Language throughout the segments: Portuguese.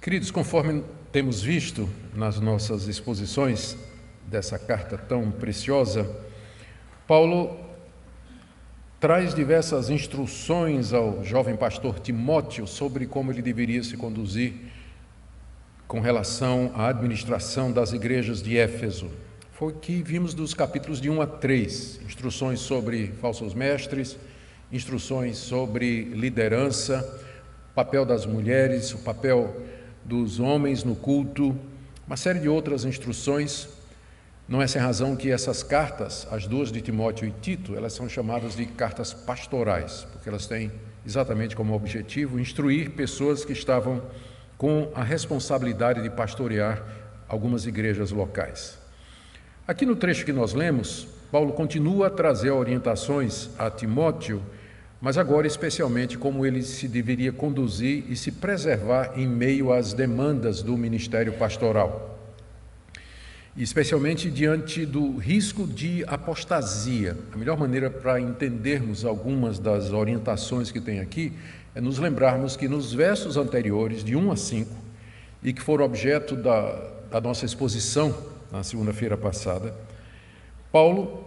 Queridos, conforme temos visto nas nossas exposições dessa carta tão preciosa, Paulo traz diversas instruções ao jovem pastor Timóteo sobre como ele deveria se conduzir com relação à administração das igrejas de Éfeso. Foi o que vimos dos capítulos de 1 a 3, instruções sobre falsos mestres, instruções sobre liderança, o papel das mulheres, o papel dos homens no culto, uma série de outras instruções. Não é sem razão que essas cartas, as duas de Timóteo e Tito, elas são chamadas de cartas pastorais, porque elas têm exatamente como objetivo instruir pessoas que estavam com a responsabilidade de pastorear algumas igrejas locais. Aqui no trecho que nós lemos, Paulo continua a trazer orientações a Timóteo, mas agora especialmente como ele se deveria conduzir e se preservar em meio às demandas do ministério pastoral, especialmente diante do risco de apostasia. A melhor maneira para entendermos algumas das orientações que tem aqui é nos lembrarmos que nos versos anteriores, de 1 a 5, e que foram objeto da nossa exposição na segunda-feira passada, Paulo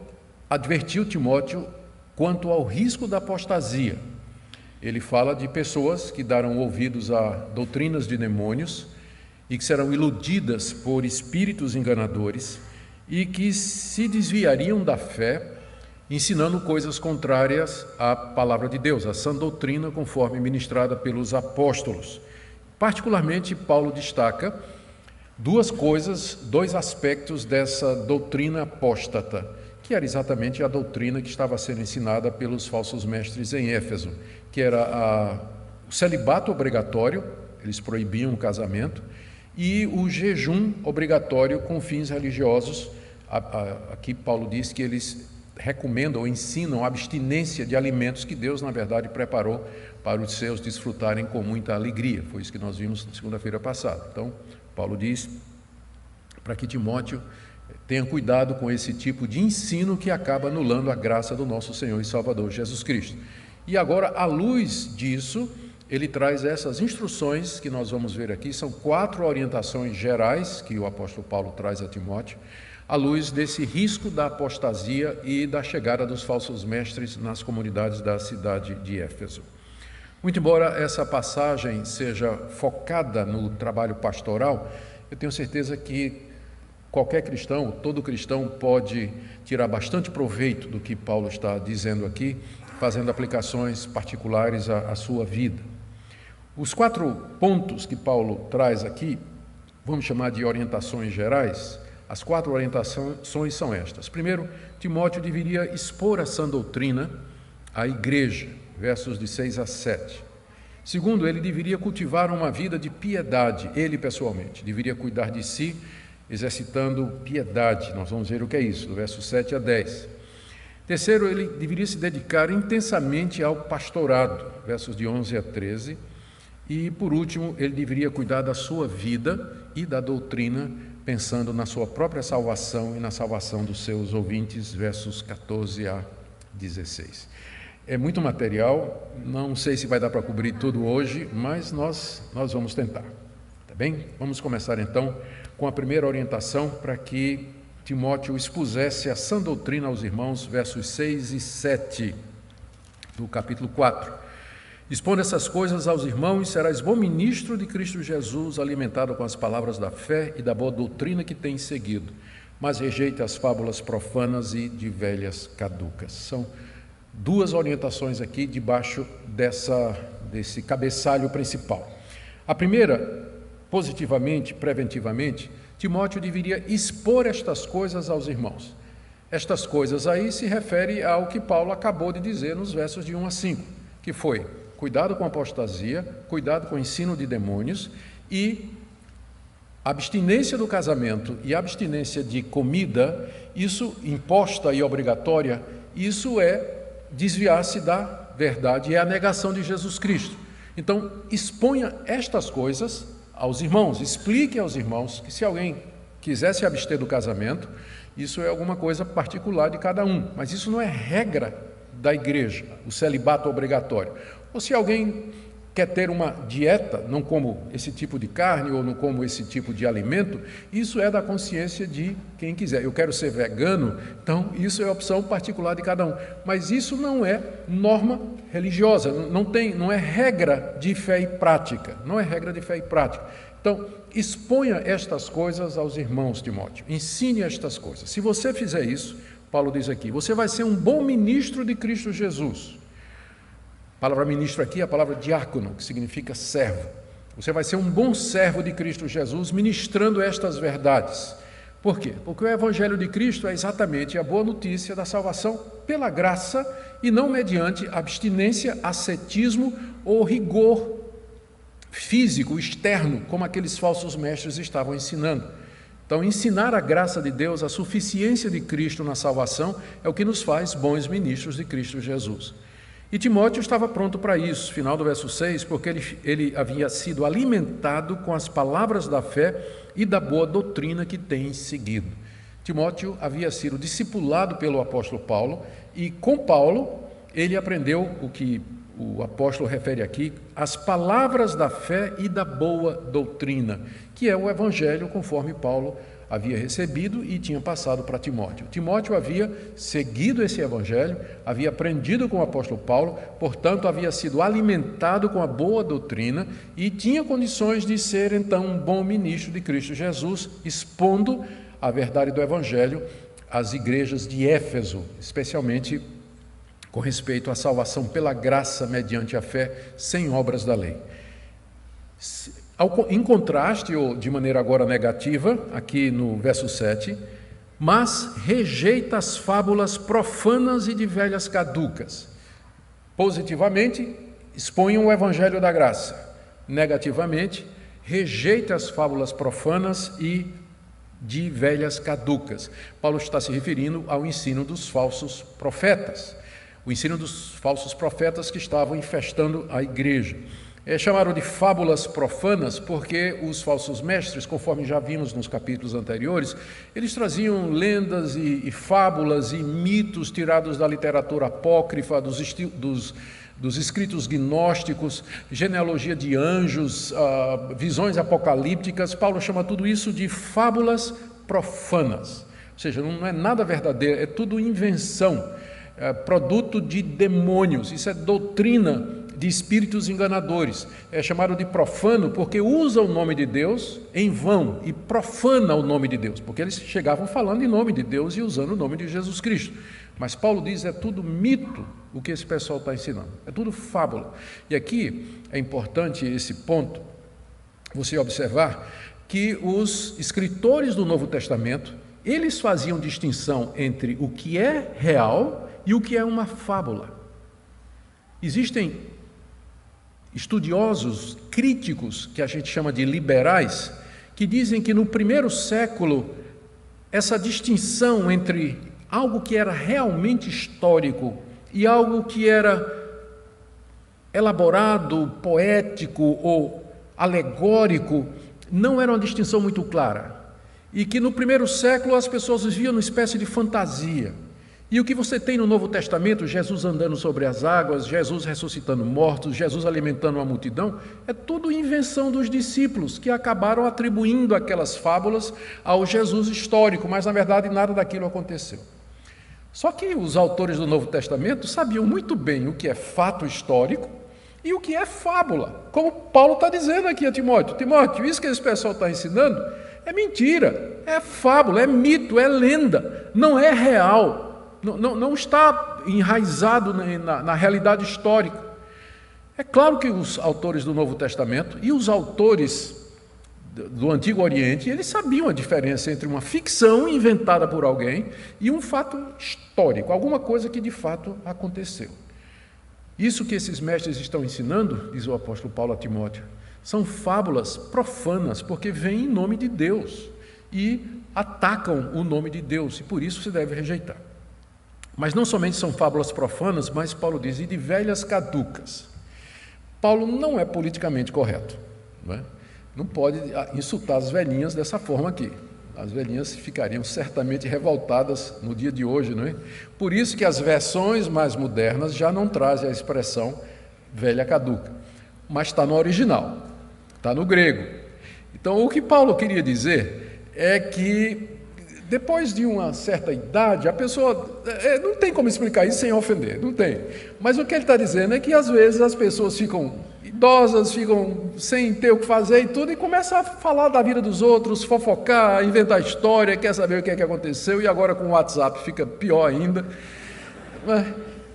advertiu Timóteo quanto ao risco da apostasia. Ele fala de pessoas que darão ouvidos a doutrinas de demônios e que serão iludidas por espíritos enganadores e que se desviariam da fé, ensinando coisas contrárias à palavra de Deus, a sã doutrina conforme ministrada pelos apóstolos. Particularmente, Paulo destaca dois aspectos dessa doutrina apóstata, que era exatamente a doutrina que estava sendo ensinada pelos falsos mestres em Éfeso, que era o celibato obrigatório, eles proibiam o casamento, e o jejum obrigatório com fins religiosos. Aqui Paulo diz que eles recomendam ou ensinam a abstinência de alimentos que Deus, na verdade, preparou para os seus desfrutarem com muita alegria. Foi isso que nós vimos na segunda-feira passada. Então, Paulo diz para que Timóteo tenha cuidado com esse tipo de ensino que acaba anulando a graça do nosso Senhor e Salvador Jesus Cristo. E agora, à luz disso, ele traz essas instruções que nós vamos ver aqui. São 4 orientações gerais que o apóstolo Paulo traz a Timóteo, à luz desse risco da apostasia e da chegada dos falsos mestres nas comunidades da cidade de Éfeso. Muito embora essa passagem seja focada no trabalho pastoral, eu tenho certeza que qualquer cristão, todo cristão pode tirar bastante proveito do que Paulo está dizendo aqui, fazendo aplicações particulares à sua vida. Os 4 pontos que Paulo traz aqui, vamos chamar de orientações gerais. As 4 orientações são estas. Primeiro, Timóteo deveria expor a sã doutrina à igreja, versos de 6 a 7. Segundo, ele deveria cultivar uma vida de piedade, ele pessoalmente, deveria cuidar de si, exercitando piedade. Nós vamos ver o que é isso, do verso 7 a 10. Terceiro, ele deveria se dedicar intensamente ao pastorado, versos de 11 a 13. E, por último, ele deveria cuidar da sua vida e da doutrina, pensando na sua própria salvação e na salvação dos seus ouvintes, versos 14 a 16. É muito material, não sei se vai dar para cobrir tudo hoje, mas nós vamos tentar, tá bem? Vamos começar então com a primeira orientação para que Timóteo expusesse a sã doutrina aos irmãos, versos 6 e 7 do capítulo 4. Expondo essas coisas aos irmãos, serás bom ministro de Cristo Jesus, alimentado com as palavras da fé e da boa doutrina que tens seguido, mas rejeita as fábulas profanas e de velhas caducas. São 2 orientações aqui debaixo desse cabeçalho principal. A primeira, positivamente, preventivamente, Timóteo deveria expor estas coisas aos irmãos. Estas coisas aí se refere ao que Paulo acabou de dizer nos versos de 1 a 5, que foi: cuidado com a apostasia, cuidado com o ensino de demônios e abstinência do casamento e abstinência de comida, isso imposta e obrigatória, isso é desviar-se da verdade, é a negação de Jesus Cristo. Então, exponha estas coisas aos irmãos, explique aos irmãos que se alguém quiser se abster do casamento, isso é alguma coisa particular de cada um, mas isso não é regra da igreja, o celibato obrigatório. Ou se alguém quer ter uma dieta, não como esse tipo de carne ou não como esse tipo de alimento, isso é da consciência de quem quiser. Eu quero ser vegano, então isso é a opção particular de cada um. Mas isso não é norma religiosa, não é regra de fé e prática, não é regra de fé e prática. Então, exponha estas coisas aos irmãos, Timóteo, ensine estas coisas. Se você fizer isso, Paulo diz aqui, você vai ser um bom ministro de Cristo Jesus. A palavra ministro aqui é a palavra diácono, que significa servo. Você vai ser um bom servo de Cristo Jesus, ministrando estas verdades. Por quê? Porque o Evangelho de Cristo é exatamente a boa notícia da salvação pela graça e não mediante abstinência, ascetismo ou rigor físico, externo, como aqueles falsos mestres estavam ensinando. Então, ensinar a graça de Deus, a suficiência de Cristo na salvação, é o que nos faz bons ministros de Cristo Jesus. E Timóteo estava pronto para isso, final do verso 6, porque ele havia sido alimentado com as palavras da fé e da boa doutrina que tem seguido. Timóteo havia sido discipulado pelo apóstolo Paulo, e com Paulo ele aprendeu o que o apóstolo refere aqui, as palavras da fé e da boa doutrina, que é o evangelho conforme Paulo havia recebido e tinha passado para Timóteo. Timóteo havia seguido esse evangelho, havia aprendido com o apóstolo Paulo, portanto havia sido alimentado com a boa doutrina e tinha condições de ser então um bom ministro de Cristo Jesus, expondo a verdade do evangelho às igrejas de Éfeso, especialmente com respeito à salvação pela graça mediante a fé, sem obras da lei. Em contraste, ou de maneira agora negativa, aqui no verso 7, mas rejeita as fábulas profanas e de velhas caducas. Positivamente, exponham o evangelho da graça. Negativamente, rejeita as fábulas profanas e de velhas caducas. Paulo está se referindo ao ensino dos falsos profetas. O ensino dos falsos profetas que estavam infestando a igreja. Chamaram de fábulas profanas porque os falsos mestres, conforme já vimos nos capítulos anteriores, eles traziam lendas e fábulas e mitos tirados da literatura apócrifa, dos escritos gnósticos, genealogia de anjos, visões apocalípticas. Paulo chama tudo isso de fábulas profanas. Ou seja, não é nada verdadeiro, é tudo invenção. Produto de demônios, isso é doutrina de espíritos enganadores. É chamado de profano porque usa o nome de Deus em vão e profana o nome de Deus, porque eles chegavam falando em nome de Deus e usando o nome de Jesus Cristo. Mas Paulo diz, é tudo mito o que esse pessoal está ensinando, é tudo fábula. E aqui é importante esse ponto, você observar que os escritores do Novo Testamento, eles faziam distinção entre o que é real e o que é uma fábula. Existem estudiosos, críticos, que a gente chama de liberais, que dizem que no primeiro século, essa distinção entre algo que era realmente histórico e algo que era elaborado, poético ou alegórico, não era uma distinção muito clara. E que no primeiro século as pessoas viviam numa espécie de fantasia. E o que você tem no Novo Testamento, Jesus andando sobre as águas, Jesus ressuscitando mortos, Jesus alimentando uma multidão, é tudo invenção dos discípulos que acabaram atribuindo aquelas fábulas ao Jesus histórico, mas na verdade nada daquilo aconteceu. Só que os autores do Novo Testamento sabiam muito bem o que é fato histórico e o que é fábula, como Paulo está dizendo aqui a Timóteo. Timóteo, isso que esse pessoal está ensinando é mentira, é fábula, é mito, é lenda, não é real. Não está enraizado na realidade histórica. É claro que os autores do Novo Testamento e os autores do Antigo Oriente, eles sabiam a diferença entre uma ficção inventada por alguém e um fato histórico, alguma coisa que de fato aconteceu. Isso que esses mestres estão ensinando, diz o apóstolo Paulo a Timóteo, são fábulas profanas, porque vêm em nome de Deus e atacam o nome de Deus, e por isso se deve rejeitar. Mas não somente são fábulas profanas, mas Paulo diz, e de velhas caducas. Paulo não é politicamente correto, não é? Não pode insultar as velhinhas dessa forma aqui. As velhinhas ficariam certamente revoltadas no dia de hoje, não é? Por isso que as versões mais modernas já não trazem a expressão velha caduca. mas está no original, está no grego. Então, o que Paulo queria dizer é que, depois de uma certa idade, a pessoa... não tem como explicar isso sem ofender, não tem. Mas o que ele está dizendo é que, às vezes, as pessoas ficam idosas, ficam sem ter o que fazer e tudo, e começam a falar da vida dos outros, fofocar, inventar história, quer saber o que é que aconteceu, e agora com o WhatsApp fica pior ainda.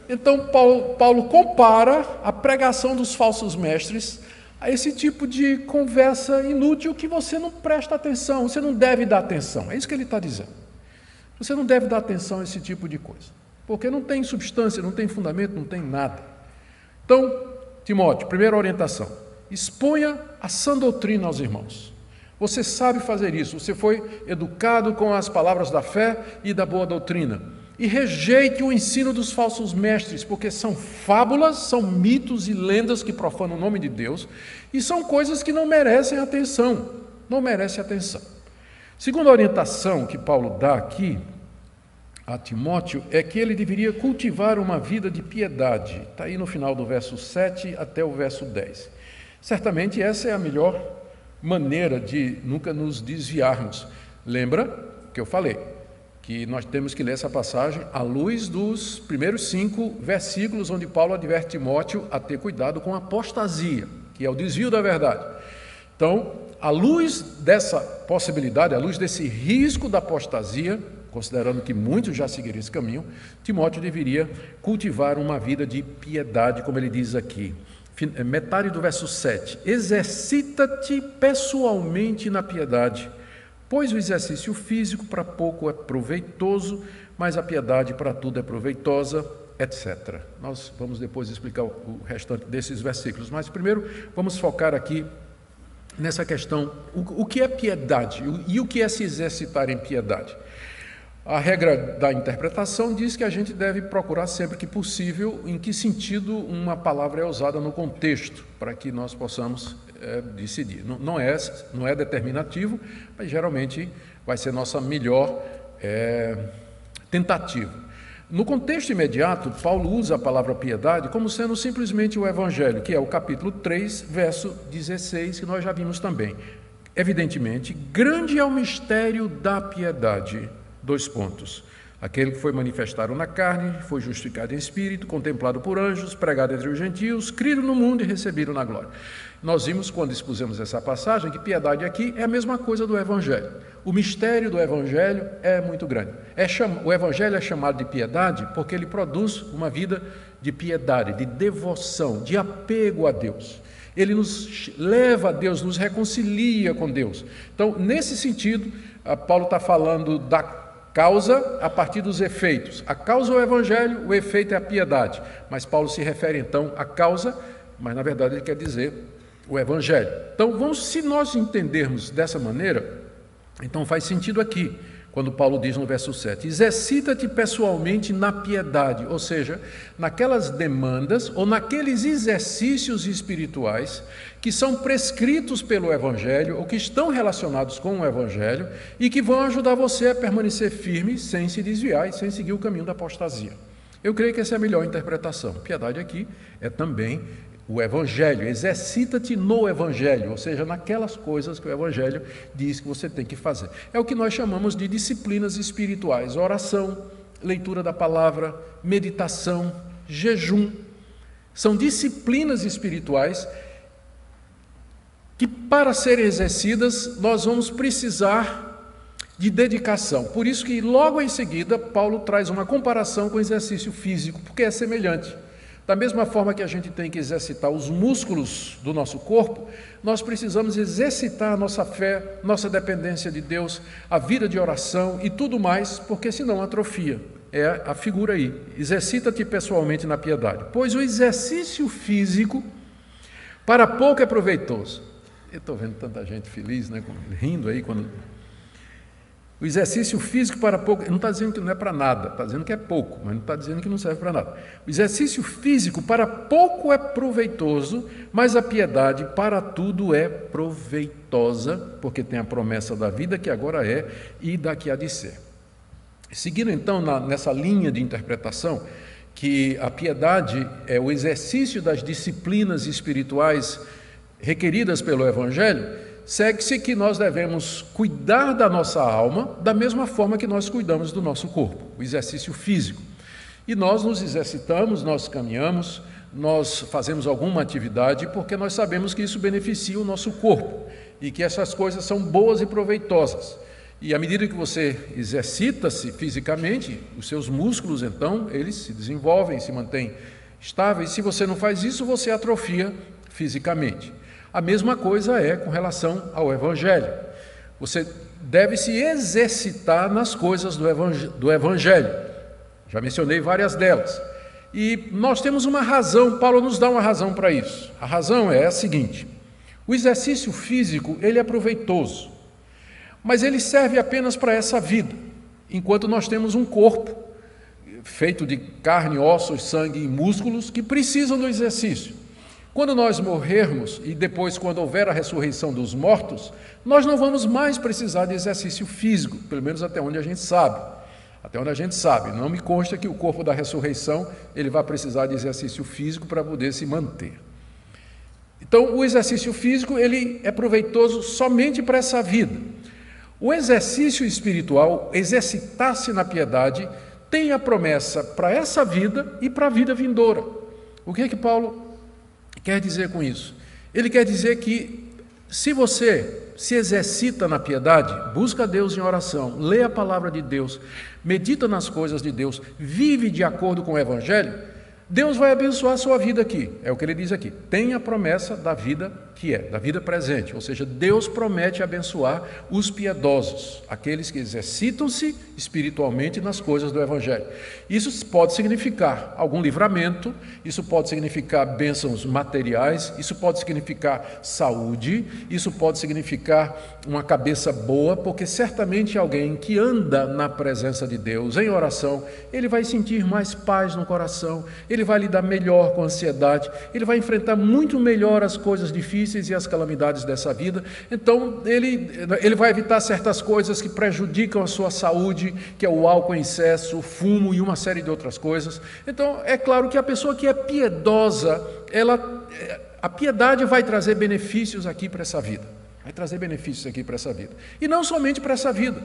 Então, Paulo compara a pregação dos falsos mestres a esse tipo de conversa inútil que você não presta atenção, você não deve dar atenção. É isso que ele está dizendo. Você não deve dar atenção a esse tipo de coisa, porque não tem substância, não tem fundamento, não tem nada. Então, Timóteo, primeira orientação: exponha a sã doutrina aos irmãos. Você sabe fazer isso, você foi educado com as palavras da fé e da boa doutrina. E rejeite o ensino dos falsos mestres, porque são fábulas, são mitos e lendas que profanam o nome de Deus, e são coisas que não merecem atenção, não merecem atenção. Segunda orientação que Paulo dá aqui a Timóteo é que ele deveria cultivar uma vida de piedade. Está aí no final do verso 7 até o verso 10. Certamente essa é a melhor maneira de nunca nos desviarmos. Lembra que eu falei que nós temos que ler essa passagem à luz dos primeiros 5 versículos, onde Paulo adverte Timóteo a ter cuidado com a apostasia, que é o desvio da verdade. Então, à luz dessa possibilidade, à luz desse risco da apostasia, considerando que muitos já seguiriam esse caminho, Timóteo deveria cultivar uma vida de piedade, como ele diz aqui. Metade do verso 7. Exercita-te pessoalmente na piedade, pois o exercício físico para pouco é proveitoso, mas a piedade para tudo é proveitosa, etc. Nós vamos depois explicar o restante desses versículos, mas primeiro vamos focar aqui nessa questão, o que é piedade e o que é se exercitar em piedade. A regra da interpretação diz que a gente deve procurar sempre que possível em que sentido uma palavra é usada no contexto, para que nós possamos decidir. Não é determinativo, mas geralmente vai ser nossa melhor tentativa. No contexto imediato, Paulo usa a palavra piedade como sendo simplesmente o Evangelho, que é o capítulo 3, verso 16, que nós já vimos também. Evidentemente, grande é o mistério da piedade. 2 pontos. Aquele que foi manifestado na carne, foi justificado em espírito, contemplado por anjos, pregado entre os gentios, crido no mundo e recebido na glória. Nós vimos, quando expusemos essa passagem, que piedade aqui é a mesma coisa do Evangelho. O mistério do Evangelho é muito grande. O Evangelho é chamado de piedade porque ele produz uma vida de piedade, de devoção, de apego a Deus. Ele nos leva a Deus, nos reconcilia com Deus. Então, nesse sentido, Paulo está falando da causa a partir dos efeitos. A causa é o Evangelho, o efeito é a piedade. Mas Paulo se refere então à causa, mas na verdade ele quer dizer o Evangelho. Então, se nós entendermos dessa maneira, então faz sentido aqui, quando Paulo diz no verso 7, exercita-te pessoalmente na piedade, ou seja, naquelas demandas ou naqueles exercícios espirituais que são prescritos pelo Evangelho ou que estão relacionados com o Evangelho e que vão ajudar você a permanecer firme sem se desviar e sem seguir o caminho da apostasia. Eu creio que essa é a melhor interpretação. Piedade aqui é também o Evangelho, exercita-te no Evangelho, ou seja, naquelas coisas que o Evangelho diz que você tem que fazer. É o que nós chamamos de disciplinas espirituais: oração, leitura da palavra, meditação, jejum. São disciplinas espirituais que, para serem exercidas, nós vamos precisar de dedicação. Por isso que logo em seguida Paulo traz uma comparação com o exercício físico, porque é semelhante. Da mesma forma que a gente tem que exercitar os músculos do nosso corpo, nós precisamos exercitar a nossa fé, nossa dependência de Deus, a vida de oração e tudo mais, porque senão atrofia. É a figura aí. Exercita-te pessoalmente na piedade, pois o exercício físico para pouco é proveitoso. Eu estou vendo tanta gente feliz, né, rindo aí quando... O exercício físico para pouco, não está dizendo que não é para nada, está dizendo que é pouco, mas não está dizendo que não serve para nada. O exercício físico para pouco é proveitoso, mas a piedade para tudo é proveitosa, porque tem a promessa da vida que agora é e da que há de ser. Seguindo então nessa linha de interpretação, que a piedade é o exercício das disciplinas espirituais requeridas pelo Evangelho, segue-se que nós devemos cuidar da nossa alma da mesma forma que nós cuidamos do nosso corpo, o exercício físico. E nós nos exercitamos, nós caminhamos, nós fazemos alguma atividade porque nós sabemos que isso beneficia o nosso corpo e que essas coisas são boas e proveitosas. E à medida que você exercita-se fisicamente, os seus músculos, então, eles se desenvolvem, se mantêm estáveis. Se você não faz isso, você atrofia fisicamente. A mesma coisa é com relação ao Evangelho. Você deve se exercitar nas coisas do Evangelho. Já mencionei várias delas. E nós temos uma razão, Paulo nos dá uma razão para isso. A razão é a seguinte: o exercício físico, ele é proveitoso, mas ele serve apenas para essa vida, enquanto nós temos um corpo feito de carne, ossos, sangue e músculos que precisam do exercício. Quando nós morrermos e depois quando houver a ressurreição dos mortos, nós não vamos mais precisar de exercício físico, pelo menos até onde a gente sabe. Até onde a gente sabe, não me consta que o corpo da ressurreição ele vai precisar de exercício físico para poder se manter. Então, o exercício físico ele é proveitoso somente para essa vida. O exercício espiritual, exercitar-se na piedade, tem a promessa para essa vida e para a vida vindoura. O que é que Paulo quer dizer com isso? Ele quer dizer que se você se exercita na piedade, busca Deus em oração, lê a palavra de Deus, medita nas coisas de Deus, vive de acordo com o Evangelho, Deus vai abençoar a sua vida aqui. É o que ele diz aqui. Tem a promessa da vida que é, da vida presente. Ou seja, Deus promete abençoar os piedosos, aqueles que exercitam-se espiritualmente nas coisas do Evangelho. Isso pode significar algum livramento, isso pode significar bênçãos materiais, isso pode significar saúde, isso pode significar uma cabeça boa, porque certamente alguém que anda na presença de Deus, em oração, ele vai sentir mais paz no coração, ele vai lidar melhor com a ansiedade, ele vai enfrentar muito melhor as coisas difíceis e as calamidades dessa vida. Então, ele vai evitar certas coisas que prejudicam a sua saúde, que é o álcool em excesso, o fumo e uma série de outras coisas. Então, é claro que a pessoa que é piedosa, a piedade vai trazer benefícios aqui para essa vida. Vai trazer benefícios aqui para essa vida. E não somente para essa vida.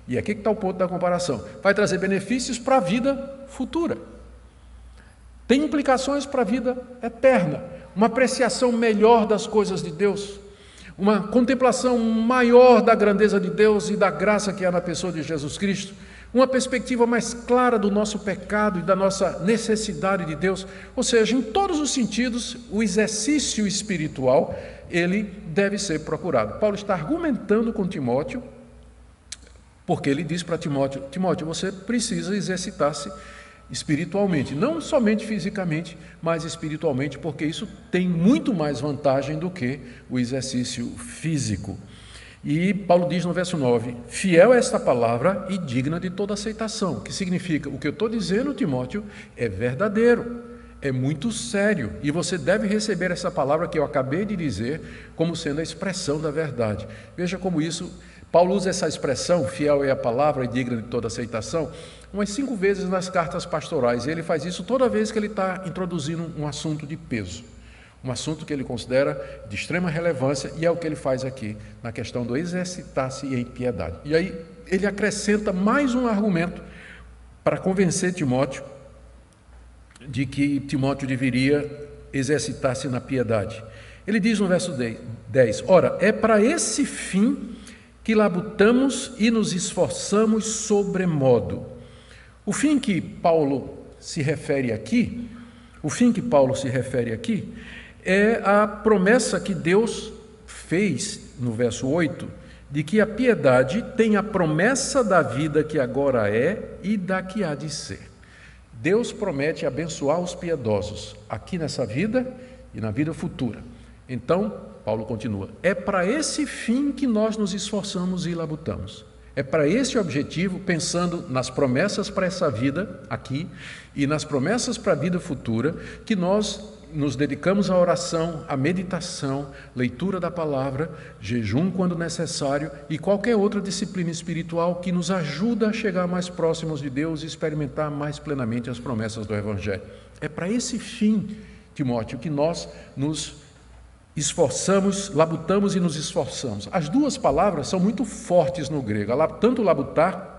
E aqui que está o ponto da comparação. Vai trazer benefícios para a vida futura. Tem implicações para a vida eterna, uma apreciação melhor das coisas de Deus, uma contemplação maior da grandeza de Deus e da graça que há na pessoa de Jesus Cristo, uma perspectiva mais clara do nosso pecado e da nossa necessidade de Deus. Ou seja, em todos os sentidos, o exercício espiritual, ele deve ser procurado. Paulo está argumentando com Timóteo, porque ele diz para Timóteo: Timóteo, você precisa exercitar-se espiritualmente, não somente fisicamente, mas espiritualmente, porque isso tem muito mais vantagem do que o exercício físico. E Paulo diz no verso 9: fiel é esta palavra e digna de toda aceitação, que significa, o que eu estou dizendo, Timóteo, é verdadeiro, é muito sério, e você deve receber essa palavra que eu acabei de dizer como sendo a expressão da verdade. Veja como isso, Paulo usa essa expressão, fiel é a palavra e digna de toda aceitação, umas 5 vezes nas cartas pastorais, e ele faz isso toda vez que ele está introduzindo um assunto de peso, um assunto que ele considera de extrema relevância, e é o que ele faz aqui, na questão do exercitar-se em piedade. E aí ele acrescenta mais um argumento para convencer Timóteo de que Timóteo deveria exercitar-se na piedade. Ele diz no verso 10, ora, é para esse fim que labutamos e nos esforçamos sobremodo. O fim que Paulo se refere aqui, é a promessa que Deus fez no verso 8, de que a piedade tem a promessa da vida que agora é e da que há de ser. Deus promete abençoar os piedosos aqui nessa vida e na vida futura. Então, Paulo continua, é para esse fim que nós nos esforçamos e labutamos. É para esse objetivo, pensando nas promessas para essa vida aqui e nas promessas para a vida futura, que nós nos dedicamos à oração, à meditação, leitura da palavra, jejum quando necessário e qualquer outra disciplina espiritual que nos ajuda a chegar mais próximos de Deus e experimentar mais plenamente as promessas do Evangelho. É para esse fim, Timóteo, que nós nos esforçamos, labutamos e nos esforçamos. As duas palavras são muito fortes no grego, tanto labutar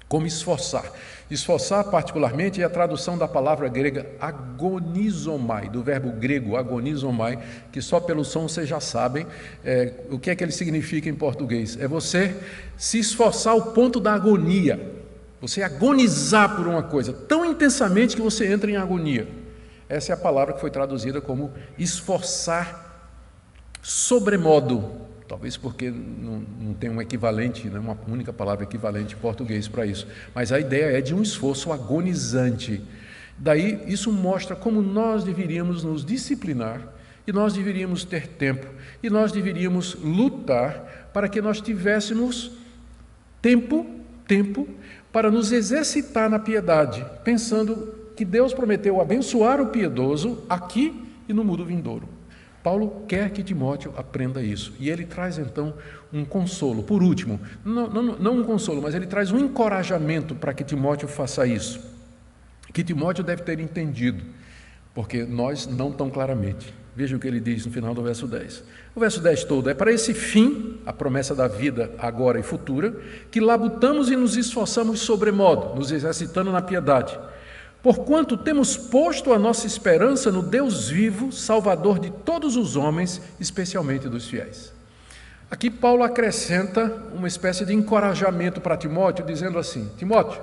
como esforçar. Esforçar, particularmente, é a tradução da palavra grega agonizomai, do verbo grego agonizomai, que só pelo som vocês já sabem o que é que ele significa em português. É você se esforçar ao ponto da agonia, você agonizar por uma coisa tão intensamente que você entra em agonia. Essa é a palavra que foi traduzida como esforçar sobremodo, talvez porque não tem um equivalente, né, uma única palavra equivalente em português para isso, mas a ideia é de um esforço agonizante. Daí isso mostra como nós deveríamos nos disciplinar, e nós deveríamos ter tempo, e nós deveríamos lutar para que nós tivéssemos tempo para nos exercitar na piedade, pensando que Deus prometeu abençoar o piedoso aqui e no mundo vindouro. Paulo quer que Timóteo aprenda isso, e ele traz então um consolo. Por último, não um consolo, mas ele traz um encorajamento para que Timóteo faça isso, que Timóteo deve ter entendido, porque nós não tão claramente. Veja o que ele diz no final do verso 10. O verso 10 todo é para esse fim, a promessa da vida agora e futura, que labutamos e nos esforçamos sobremodo, nos exercitando na piedade, porquanto temos posto a nossa esperança no Deus vivo, Salvador de todos os homens, especialmente dos fiéis. Aqui Paulo acrescenta uma espécie de encorajamento para Timóteo, dizendo assim: Timóteo,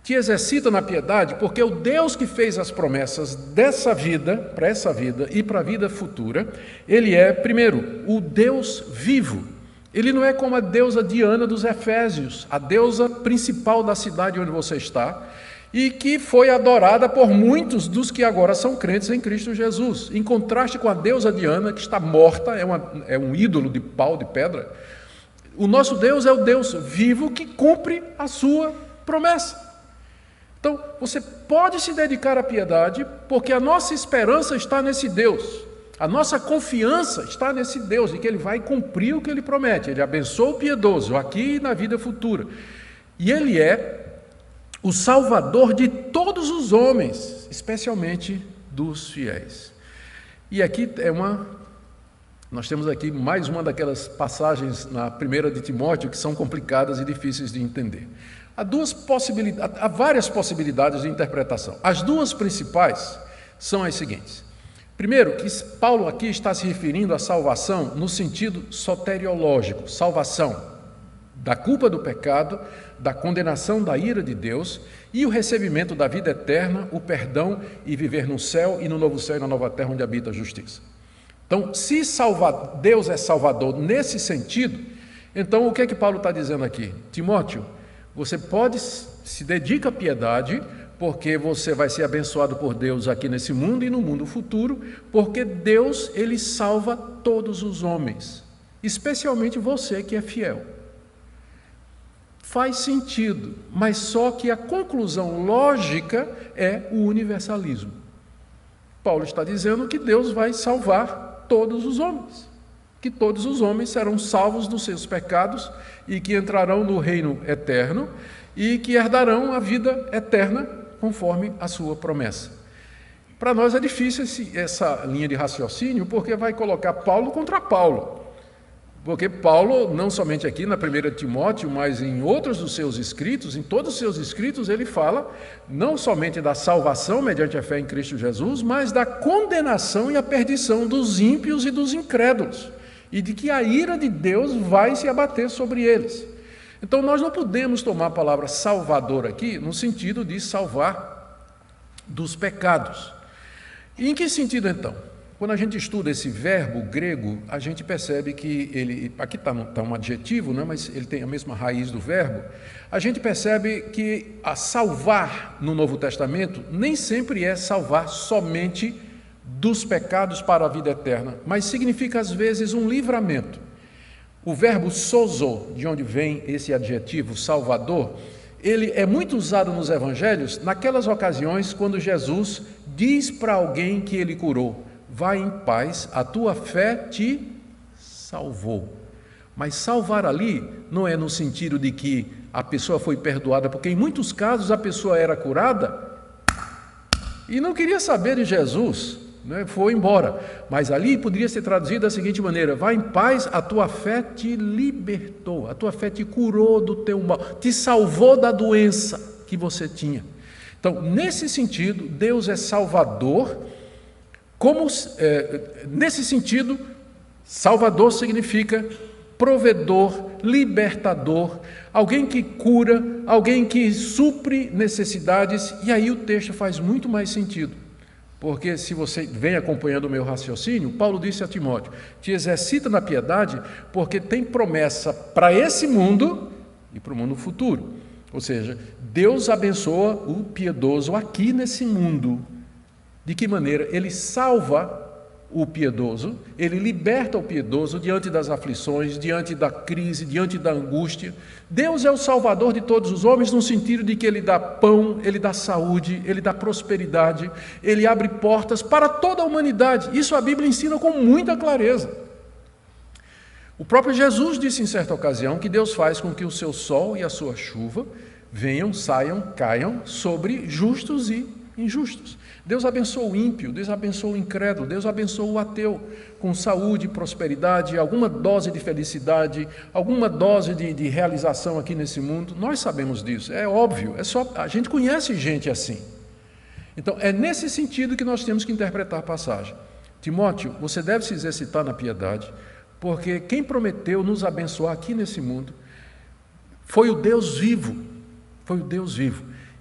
te exercita na piedade, porque o Deus que fez as promessas dessa vida, para essa vida e para a vida futura, Ele é, primeiro, o Deus vivo. Ele não é como a deusa Diana dos Efésios, a deusa principal da cidade onde você está, e que foi adorada por muitos dos que agora são crentes em Cristo Jesus. Em contraste com a deusa Diana, que está morta, é um ídolo de pau, de pedra, o nosso Deus é o Deus vivo que cumpre a sua promessa. Então, você pode se dedicar à piedade, porque a nossa esperança está nesse Deus, a nossa confiança está nesse Deus, e que Ele vai cumprir o que Ele promete. Ele abençoa o piedoso, aqui e na vida futura. E Ele é o Salvador de todos os homens, especialmente dos fiéis. E aqui nós temos aqui mais uma daquelas passagens na primeira de Timóteo que são complicadas e difíceis de entender. Há várias possibilidades de interpretação. As duas principais são as seguintes. Primeiro, que Paulo aqui está se referindo à salvação no sentido soteriológico, salvação da culpa do pecado, da condenação da ira de Deus e o recebimento da vida eterna, o perdão e viver no céu e no novo céu e na nova terra onde habita a justiça. Então, se Deus é Salvador nesse sentido, então o que é que Paulo está dizendo aqui? Timóteo, você se dedica à piedade, porque você vai ser abençoado por Deus aqui nesse mundo e no mundo futuro, porque Deus, Ele salva todos os homens, especialmente você que é fiel. Faz sentido, mas só que a conclusão lógica é o universalismo. Paulo está dizendo que Deus vai salvar todos os homens, que todos os homens serão salvos dos seus pecados e que entrarão no reino eterno e que herdarão a vida eterna conforme a sua promessa. Para nós é difícil essa linha de raciocínio, porque vai colocar Paulo contra Paulo. Porque Paulo, não somente aqui na 1 Timóteo, mas em outros dos seus escritos, em todos os seus escritos, ele fala não somente da salvação mediante a fé em Cristo Jesus, mas da condenação e a perdição dos ímpios e dos incrédulos, e de que a ira de Deus vai se abater sobre eles. Então nós não podemos tomar a palavra salvador aqui no sentido de salvar dos pecados. E em que sentido então? Quando a gente estuda esse verbo grego, a gente percebe que ele, aqui está um adjetivo, né, mas ele tem a mesma raiz do verbo, a gente percebe que a salvar no Novo Testamento nem sempre é salvar somente dos pecados para a vida eterna, mas significa às vezes um livramento. O verbo sozo, de onde vem esse adjetivo salvador, ele é muito usado nos evangelhos naquelas ocasiões quando Jesus diz para alguém que ele curou: vai em paz, a tua fé te salvou. Mas salvar ali não é no sentido de que a pessoa foi perdoada, porque em muitos casos a pessoa era curada e não queria saber de Jesus, né? Foi embora. Mas ali poderia ser traduzido da seguinte maneira: vai em paz, a tua fé te libertou, a tua fé te curou do teu mal, te salvou da doença que você tinha. Então, nesse sentido, Deus é Salvador. Nesse sentido, Salvador significa provedor, libertador, alguém que cura, alguém que supre necessidades. E aí o texto faz muito mais sentido, porque se você vem acompanhando o meu raciocínio, Paulo disse a Timóteo: te exercita na piedade, porque tem promessa para esse mundo e para o mundo futuro. Ou seja, Deus abençoa o piedoso aqui nesse mundo. De que maneira? Ele salva o piedoso, ele liberta o piedoso diante das aflições, diante da crise, diante da angústia. Deus é o Salvador de todos os homens, no sentido de que Ele dá pão, Ele dá saúde, Ele dá prosperidade, Ele abre portas para toda a humanidade. Isso a Bíblia ensina com muita clareza. O próprio Jesus disse em certa ocasião que Deus faz com que o seu sol e a sua chuva venham, saiam, caiam sobre justos e injustos. Deus abençoa o ímpio, Deus abençoa o incrédulo, Deus abençoa o ateu com saúde, prosperidade, alguma dose de felicidade, alguma dose de realização aqui nesse mundo. Nós sabemos disso, é óbvio, a gente conhece gente assim. Então, é nesse sentido que nós temos que interpretar a passagem. Timóteo, você deve se exercitar na piedade, porque quem prometeu nos abençoar aqui nesse mundo foi o Deus vivo,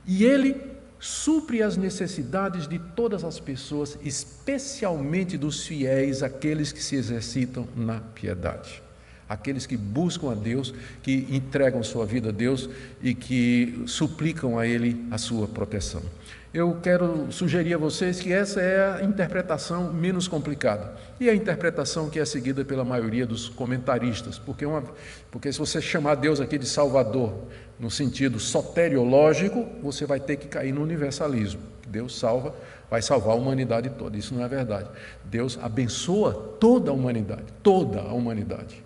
e Ele supre as necessidades de todas as pessoas, especialmente dos fiéis, aqueles que se exercitam na piedade, aqueles que buscam a Deus, que entregam sua vida a Deus e que suplicam a Ele a sua proteção. Eu quero sugerir a vocês que essa é a interpretação menos complicada e a interpretação que é seguida pela maioria dos comentaristas, porque se você chamar Deus aqui de Salvador no sentido soteriológico, você vai ter que cair no universalismo. Deus vai salvar a humanidade toda. Isso não é verdade. Deus abençoa toda a humanidade,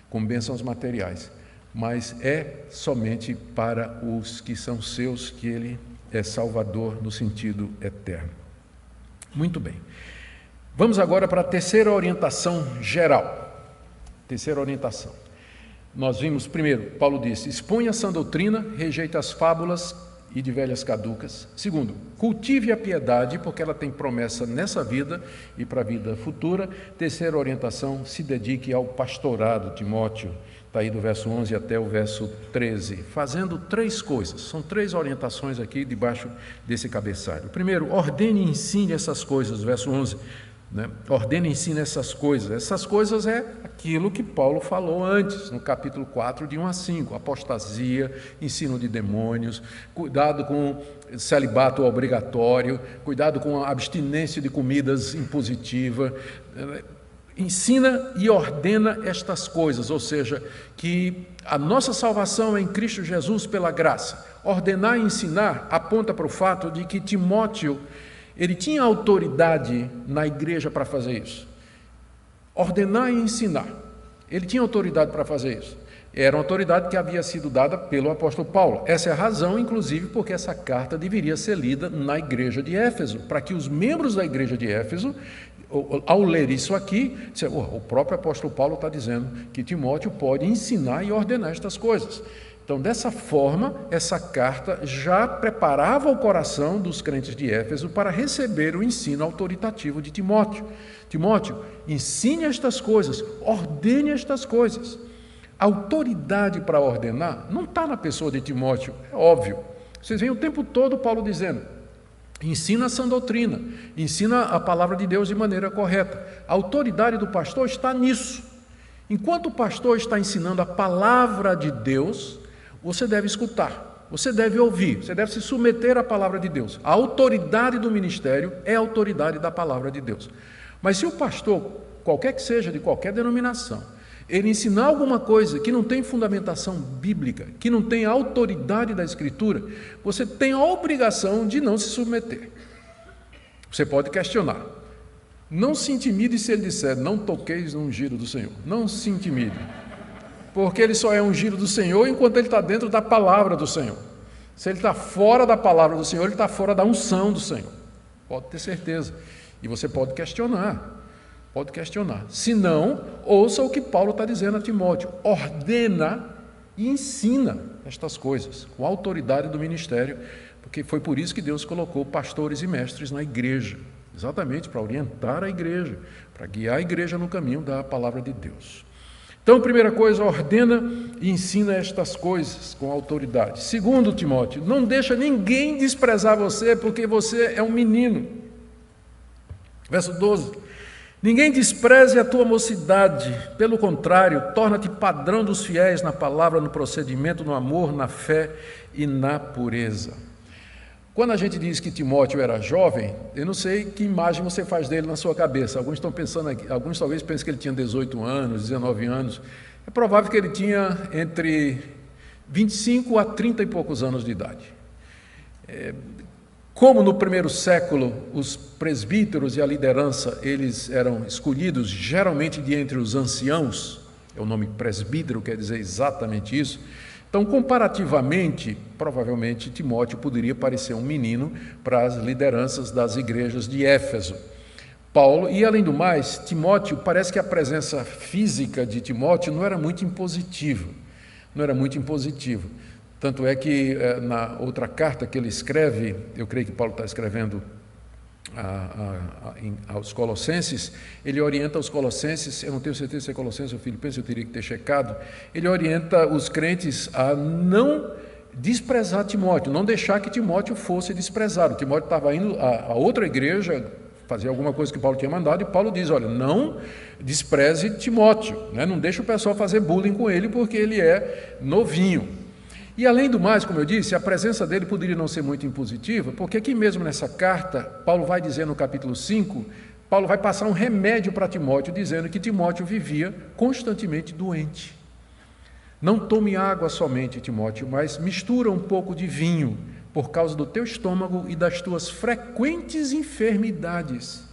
com bênçãos materiais, mas é somente para os que são seus que Ele é Salvador no sentido eterno. Muito bem. Vamos agora para a terceira orientação geral. Terceira orientação. Nós vimos, primeiro, Paulo disse: expõe a sã doutrina, rejeita as fábulas e de velhas caducas. Segundo, cultive a piedade, porque ela tem promessa nessa vida e para a vida futura. Terceira orientação, se dedique ao pastorado, Timóteo. Está aí do verso 11 até o verso 13, fazendo três coisas. São três orientações aqui debaixo desse cabeçalho. Primeiro, ordene e ensine essas coisas, verso 11. Ordene e ensine essas coisas. Essas coisas é aquilo que Paulo falou antes, no capítulo 4, de 1 a 5. Apostasia, ensino de demônios, cuidado com celibato obrigatório, cuidado com a abstinência de comidas impositiva. Ensina e ordena estas coisas, ou seja, que a nossa salvação é em Cristo Jesus pela graça. Ordenar e ensinar aponta para o fato de que Timóteo, ele tinha autoridade na igreja para fazer isso. Ordenar e ensinar, ele tinha autoridade para fazer isso. Era uma autoridade que havia sido dada pelo apóstolo Paulo. Essa é a razão, inclusive, porque essa carta deveria ser lida na igreja de Éfeso, para que os membros da igreja de Éfeso, ao ler isso aqui, o próprio apóstolo Paulo está dizendo que Timóteo pode ensinar e ordenar estas coisas. Então, dessa forma, essa carta já preparava o coração dos crentes de Éfeso para receber o ensino autoritativo de Timóteo. Timóteo, ensine estas coisas, ordene estas coisas. A autoridade para ordenar não está na pessoa de Timóteo, é óbvio. Vocês veem o tempo todo Paulo dizendo: ensina a sã doutrina, ensina a palavra de Deus de maneira correta. A autoridade do pastor está nisso. Enquanto o pastor está ensinando a palavra de Deus, você deve escutar, você deve ouvir, você deve se submeter à palavra de Deus. A autoridade do ministério é a autoridade da palavra de Deus. Mas se o pastor, qualquer que seja, de qualquer denominação, ele ensinar alguma coisa que não tem fundamentação bíblica, que não tem autoridade da Escritura, você tem a obrigação de não se submeter. Você pode questionar. Não se intimide se ele disser, não toqueis no ungido do Senhor. Não se intimide, porque ele só é ungido do Senhor enquanto ele está dentro da palavra do Senhor. Se ele está fora da palavra do Senhor, ele está fora da unção do Senhor. Pode ter certeza. E você pode questionar. Pode questionar. Se não, ouça o que Paulo está dizendo a Timóteo. Ordena e ensina estas coisas, com a autoridade do ministério, porque foi por isso que Deus colocou pastores e mestres na igreja, exatamente para orientar a igreja, para guiar a igreja no caminho da palavra de Deus. Então, primeira coisa, ordena e ensina estas coisas com autoridade. Segundo, Timóteo, não deixa ninguém desprezar você, porque você é um menino. Verso 12. Ninguém despreze a tua mocidade, pelo contrário, torna-te padrão dos fiéis na palavra, no procedimento, no amor, na fé e na pureza. Quando a gente diz que Timóteo era jovem, eu não sei que imagem você faz dele na sua cabeça. Alguns estão pensando aqui, alguns talvez pensem que ele tinha 18 anos, 19 anos. É provável que ele tinha entre 25 a 30 e poucos anos de idade. Como no primeiro século os presbíteros e a liderança, eles eram escolhidos geralmente de entre os anciãos, o nome presbítero quer dizer exatamente isso, então comparativamente, provavelmente Timóteo poderia parecer um menino para as lideranças das igrejas de Éfeso. Paulo, e além do mais, Timóteo, parece que a presença física de Timóteo não era muito impositiva, Tanto é que na outra carta que ele escreve, eu creio que Paulo está escrevendo aos Colossenses, ele orienta os Colossenses, eu não tenho certeza se é Colossenses ou Filipenses, eu teria que ter checado, ele orienta os crentes a não desprezar Timóteo, não deixar que Timóteo fosse desprezado. Timóteo estava indo a outra igreja fazer alguma coisa que Paulo tinha mandado, e Paulo diz, olha, não despreze Timóteo, né? Não deixa o pessoal fazer bullying com ele, porque ele é novinho. E além do mais, como eu disse, a presença dele poderia não ser muito impositiva, porque aqui mesmo nessa carta, Paulo vai dizer no capítulo 5, Paulo vai passar um remédio para Timóteo, dizendo que Timóteo vivia constantemente doente. Não tome água somente, Timóteo, mas mistura um pouco de vinho, por causa do teu estômago e das tuas frequentes enfermidades.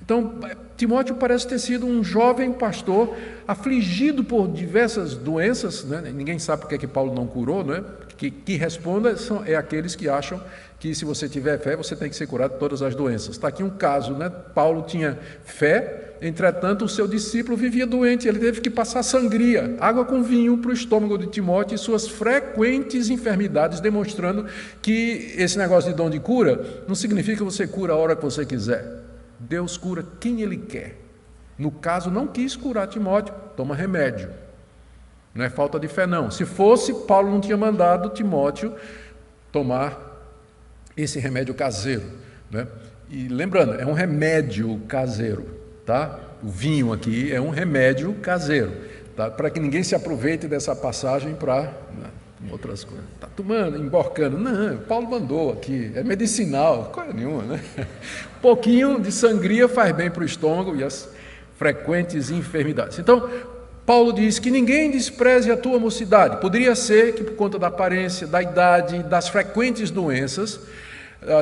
Então, Timóteo parece ter sido um jovem pastor afligido por diversas doenças, né? Ninguém sabe porque é que Paulo não curou, né? Que responda é aqueles que acham que se você tiver fé, você tem que ser curado de todas as doenças. Está aqui um caso, né? Paulo tinha fé, entretanto o seu discípulo vivia doente, ele teve que passar sangria, água com vinho para o estômago de Timóteo e suas frequentes enfermidades, demonstrando que esse negócio de dom de cura não significa que você cura a hora que você quiser. Deus cura quem Ele quer. No caso, não quis curar Timóteo, toma remédio. Não é falta de fé, não. Se fosse, Paulo não tinha mandado Timóteo tomar esse remédio caseiro, né? E lembrando, é um remédio caseiro, tá? O vinho aqui é um remédio caseiro, tá? Para que ninguém se aproveite dessa passagem para outras coisas. Está tomando, emborcando. Não, Paulo mandou aqui, é medicinal, coisa nenhuma, né? Um pouquinho de sangria faz bem para o estômago e as frequentes enfermidades. Então, Paulo diz que ninguém despreze a tua mocidade. Poderia ser que por conta da aparência, da idade, das frequentes doenças,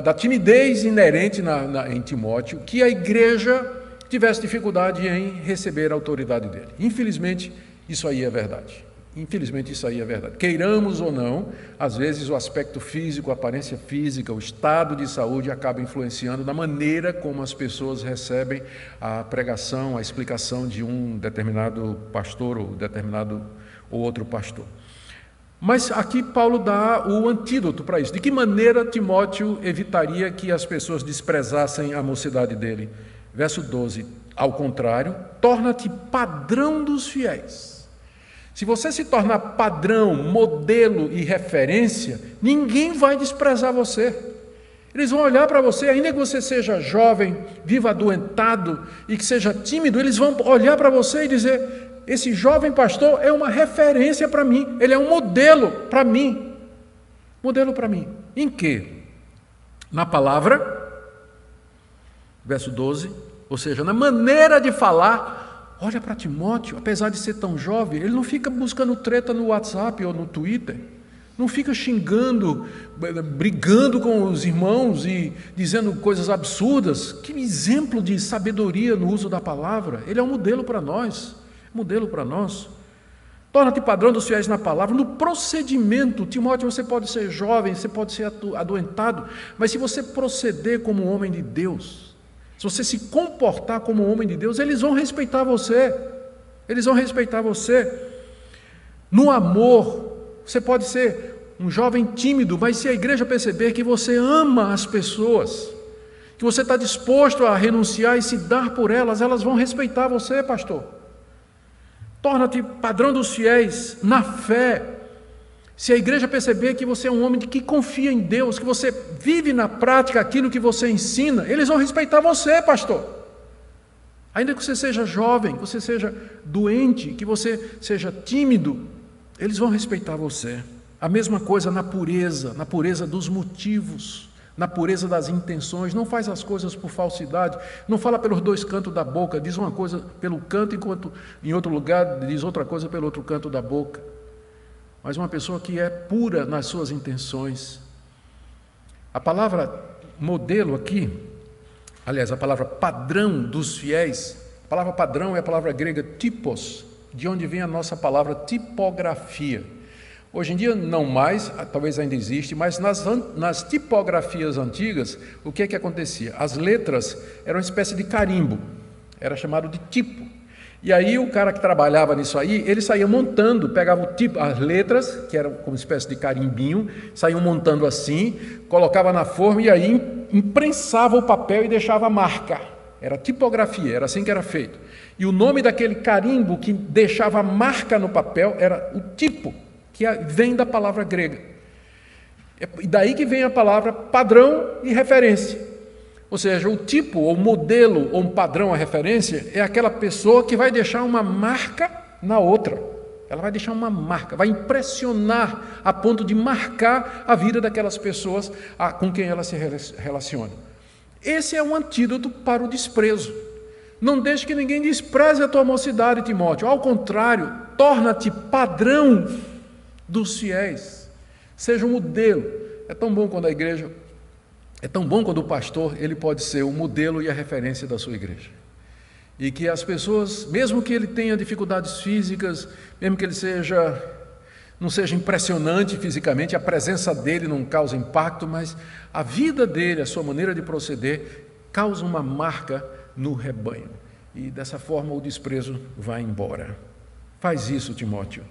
da timidez inerente em Timóteo, que a igreja tivesse dificuldade em receber a autoridade dele. Infelizmente, isso aí é verdade. Queiramos ou não, às vezes o aspecto físico, a aparência física, o estado de saúde acaba influenciando na maneira como as pessoas recebem a pregação, a explicação de um determinado pastor ou outro pastor. Mas aqui Paulo dá o antídoto para isso. De que maneira Timóteo evitaria que as pessoas desprezassem a mocidade dele? Verso 12, ao contrário, torna-te padrão dos fiéis. Se você se tornar padrão, modelo e referência, ninguém vai desprezar você. Eles vão olhar para você, ainda que você seja jovem, viva adoentado e que seja tímido, eles vão olhar para você e dizer, esse jovem pastor é uma referência para mim, ele é um modelo para mim. Modelo para mim. Em quê? Na palavra, verso 12, ou seja, na maneira de falar, olha para Timóteo, apesar de ser tão jovem, ele não fica buscando treta no WhatsApp ou no Twitter, não fica xingando, brigando com os irmãos e dizendo coisas absurdas. Que exemplo de sabedoria no uso da palavra. Ele é um modelo para nós, Torna-te padrão dos fiéis na palavra, no procedimento. Timóteo, você pode ser jovem, você pode ser adoentado, mas se você proceder como um homem de Deus, se você se comportar como um homem de Deus, eles vão respeitar você. No amor, você pode ser um jovem tímido, mas se a igreja perceber que você ama as pessoas, que você está disposto a renunciar e se dar por elas, elas vão respeitar você, pastor. Torna-te padrão dos fiéis na fé. Se a igreja perceber que você é um homem que confia em Deus, que você vive na prática aquilo que você ensina, eles vão respeitar você, pastor. Ainda que você seja jovem, que você seja doente, que você seja tímido, eles vão respeitar você. A mesma coisa na pureza dos motivos, na pureza das intenções. Não faz as coisas por falsidade, não fala pelos dois cantos da boca, diz uma coisa pelo canto, enquanto em outro lugar diz outra coisa pelo outro canto da boca. Mas uma pessoa que é pura nas suas intenções. A palavra modelo aqui, aliás, a palavra padrão dos fiéis, a palavra padrão é a palavra grega typos, de onde vem a nossa palavra tipografia. Hoje em dia não mais, talvez ainda existe, mas nas tipografias antigas, o que acontecia? As letras eram uma espécie de carimbo, era chamado de tipo. E aí o cara que trabalhava nisso aí, ele saía montando, pegava o tipo, as letras, que eram como uma espécie de carimbinho, saíam montando assim, colocava na forma e aí imprensava o papel e deixava a marca. Era tipografia, era assim que era feito. E o nome daquele carimbo que deixava a marca no papel era o tipo, que vem da palavra grega. E daí que vem a palavra padrão e referência. Ou seja, o tipo, ou modelo, ou um padrão, a referência, é aquela pessoa que vai deixar uma marca na outra. Ela vai deixar uma marca, vai impressionar a ponto de marcar a vida daquelas pessoas com quem ela se relaciona. Esse é um antídoto para o desprezo. Não deixe que ninguém despreze a tua mocidade, Timóteo. Ao contrário, torna-te padrão dos fiéis. Seja um modelo. É tão bom quando a igreja... É tão bom quando o pastor ele pode ser o modelo e a referência da sua igreja. E que as pessoas, mesmo que ele tenha dificuldades físicas, mesmo que ele não seja impressionante fisicamente, a presença dele não causa impacto, mas a vida dele, a sua maneira de proceder, causa uma marca no rebanho. E dessa forma o desprezo vai embora. Faz isso, Timóteo.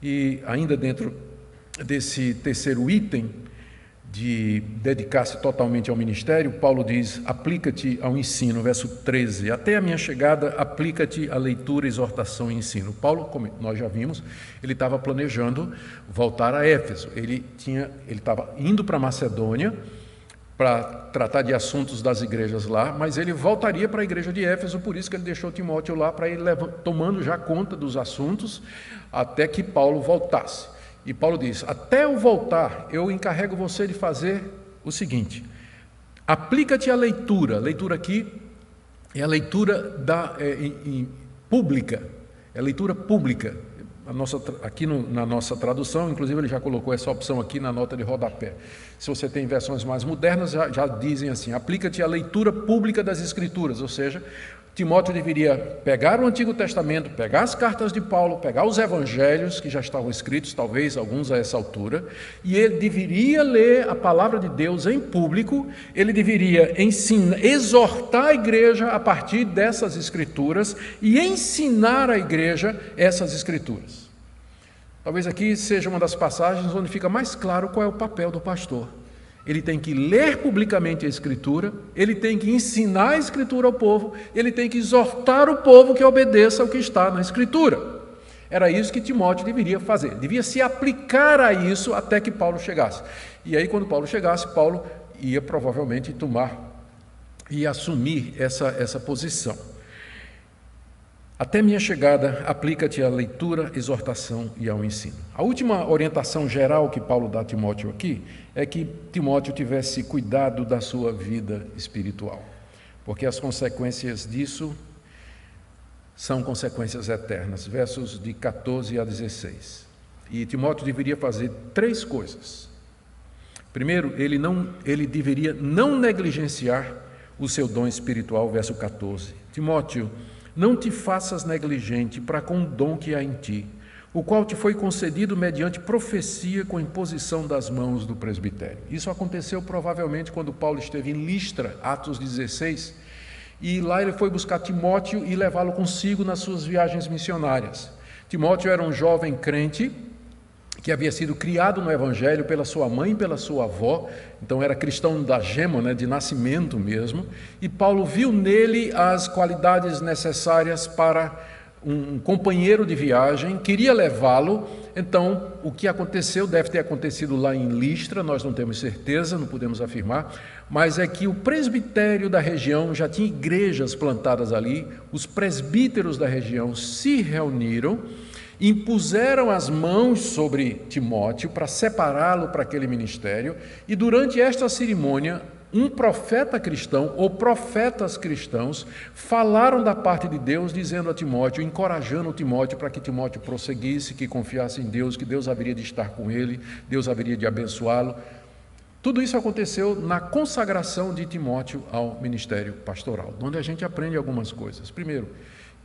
E ainda dentro desse terceiro item, de dedicar-se totalmente ao ministério, Paulo diz, aplica-te ao ensino, verso 13, até a minha chegada, aplica-te à leitura, exortação e ensino. Paulo, como nós já vimos, ele estava planejando voltar a Éfeso, ele estava indo para Macedônia, para tratar de assuntos das igrejas lá, mas ele voltaria para a igreja de Éfeso, por isso que ele deixou Timóteo lá, para ir tomando já conta dos assuntos, até que Paulo voltasse. E Paulo diz, até eu voltar, eu encarrego você de fazer o seguinte, aplica-te à leitura. A leitura aqui é a leitura pública, é a leitura pública. Aqui na nossa tradução, inclusive ele já colocou essa opção aqui na nota de rodapé. Se você tem versões mais modernas, já dizem assim, aplica-te à leitura pública das Escrituras, ou seja, Timóteo deveria pegar o Antigo Testamento, pegar as cartas de Paulo, pegar os evangelhos que já estavam escritos, talvez alguns a essa altura, e ele deveria ler a palavra de Deus em público, ele deveria exortar a igreja a partir dessas escrituras e ensinar a igreja essas escrituras. Talvez aqui seja uma das passagens onde fica mais claro qual é o papel do pastor. Ele tem que ler publicamente a Escritura, ele tem que ensinar a Escritura ao povo, ele tem que exortar o povo que obedeça ao que está na Escritura. Era isso que Timóteo deveria fazer, devia se aplicar a isso até que Paulo chegasse. E aí, quando Paulo chegasse, Paulo ia provavelmente assumir essa posição. Até minha chegada, aplica-te à leitura, exortação e ao ensino. A última orientação geral que Paulo dá a Timóteo aqui é que Timóteo tivesse cuidado da sua vida espiritual, porque as consequências disso são consequências eternas. Versos de 14 a 16. E Timóteo deveria fazer 3 coisas. Primeiro, ele deveria não negligenciar o seu dom espiritual, verso 14. Timóteo, não te faças negligente para com o dom que há em ti, o qual te foi concedido mediante profecia com imposição das mãos do presbitério. Isso aconteceu provavelmente quando Paulo esteve em Listra, Atos 16, e lá ele foi buscar Timóteo e levá-lo consigo nas suas viagens missionárias. Timóteo era um jovem crente que havia sido criado no Evangelho pela sua mãe e pela sua avó, então era cristão da gema, de nascimento mesmo, e Paulo viu nele as qualidades necessárias para um companheiro de viagem, queria levá-lo. Então o que aconteceu deve ter acontecido lá em Listra, nós não temos certeza, não podemos afirmar, mas é que o presbitério da região, já tinha igrejas plantadas ali, os presbíteros da região se reuniram, impuseram as mãos sobre Timóteo para separá-lo para aquele ministério, e durante esta cerimônia, um profeta cristão ou profetas cristãos falaram da parte de Deus, dizendo a Timóteo, encorajando Timóteo para que Timóteo prosseguisse, que confiasse em Deus, que Deus haveria de estar com ele, Deus haveria de abençoá-lo. Tudo isso aconteceu na consagração de Timóteo ao ministério pastoral, onde a gente aprende algumas coisas. Primeiro,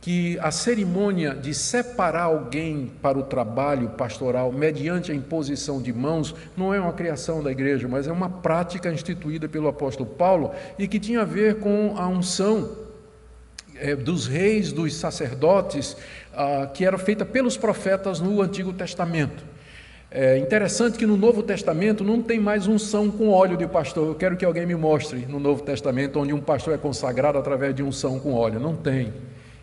que a cerimônia de separar alguém para o trabalho pastoral mediante a imposição de mãos não é uma criação da igreja, mas é uma prática instituída pelo apóstolo Paulo e que tinha a ver com a unção dos reis, dos sacerdotes, que era feita pelos profetas no Antigo Testamento. É interessante que no Novo Testamento não tem mais unção com óleo de pastor. Eu quero que alguém me mostre no Novo Testamento onde um pastor é consagrado através de unção com óleo. Não tem.